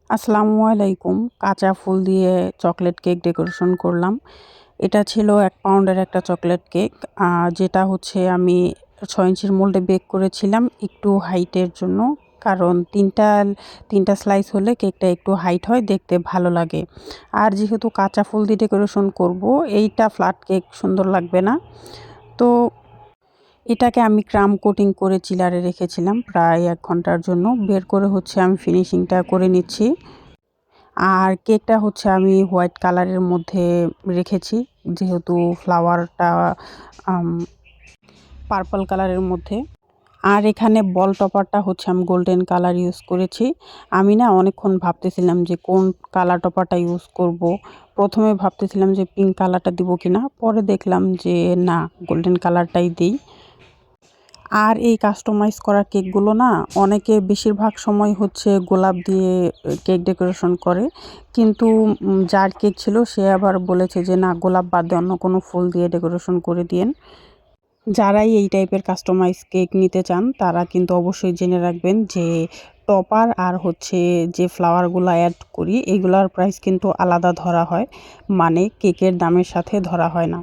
আসসালামু আলাইকুম। কাঁচা ফুল দিয়ে চকলেট কেক ডেকোরেশন করলাম। এটা ছিল ১ পাউন্ডের একটা চকলেট কেক। যেটা হচ্ছে আমি ৬ ইঞ্চির মোল্ডে বেক করেছিলাম একটু হাইটের জন্য। কারণ ৩টা স্লাইস হলে কেকটা একটু হাইট হয়, দেখতে ভালো লাগে। আর যেহেতু কাঁচা ফুল দিয়ে ডেকোরেশন করব, এইটা ফ্ল্যাট কেক সুন্দর লাগবে না। তো এটাকে আমি ক্রাম কোটিং করে চিলারে রেখেছিলাম প্রায় ১ ঘন্টার জন্য। বের করে হচ্ছে আমি ফিনিশিংটা করে নিচ্ছি। আর কেকটা হচ্ছে আমি হোয়াইট কালারের মধ্যে রেখেছি, যেহেতু ফ্লাওয়ারটা আম পার্পল কালারের মধ্যে। আর এখানে বল টপারটা হচ্ছে আমি গোল্ডেন কালার ইউজ করেছি। আমি না অনেকক্ষণ ভাবতেছিলাম যে কোন কালার টপারটা ইউজ করব। ১ম এ ভাবতেছিলাম যে পিঙ্ক কালারটা দিব কিনা। পরে দেখলাম যে না, গোল্ডেন কালারটাই দেই। আর এই কাস্টমাইজ করা কেকগুলো না অনেকে বেশিরভাগ সময় হচ্ছে গোলাপ দিয়ে কেক ডেকোরেশন করে। কিন্তু যার কেক ছিল সে আবার বলেছে যে না, গোলাপ বাদ দিয়ে অন্য কোনো ফুল দিয়ে ডেকোরেশন করে দিয়েন। যারাই এই টাইপের কাস্টমাইজ কেক নিতে চান তারা কিন্তু অবশ্যই জেনে রাখবেন যে টপার আর হচ্ছে যে ফ্লাওয়ারগুলো অ্যাড করি এগুলার প্রাইস কিন্তু আলাদা ধরা হয়। মানে কেকের দামের সাথে ধরা হয় না।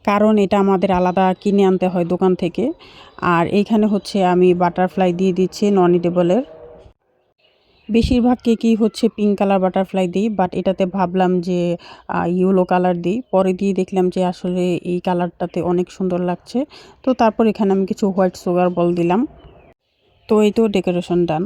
কারণ এটা আমাদের আলাদা কিনে আনতে হয় দোকান থেকে। আর এইখানে হচ্ছে আমি বাটারফ্লাই দিয়ে দিচ্ছি নন ইডিবলের। বেশিরভাগ কেকই হচ্ছে পিঙ্ক কালার বাটারফ্লাই দিই, বাট এটাতে ভাবলাম যে ইয়েলো কালার দিই। পরে দিয়ে দেখলাম যে আসলে এই কালারটাতে অনেক সুন্দর লাগছে। তো তারপর এখানে আমি কিছু হোয়াইট সুগার বল দিলাম। তো এই তো ডেকোরেশন ডান।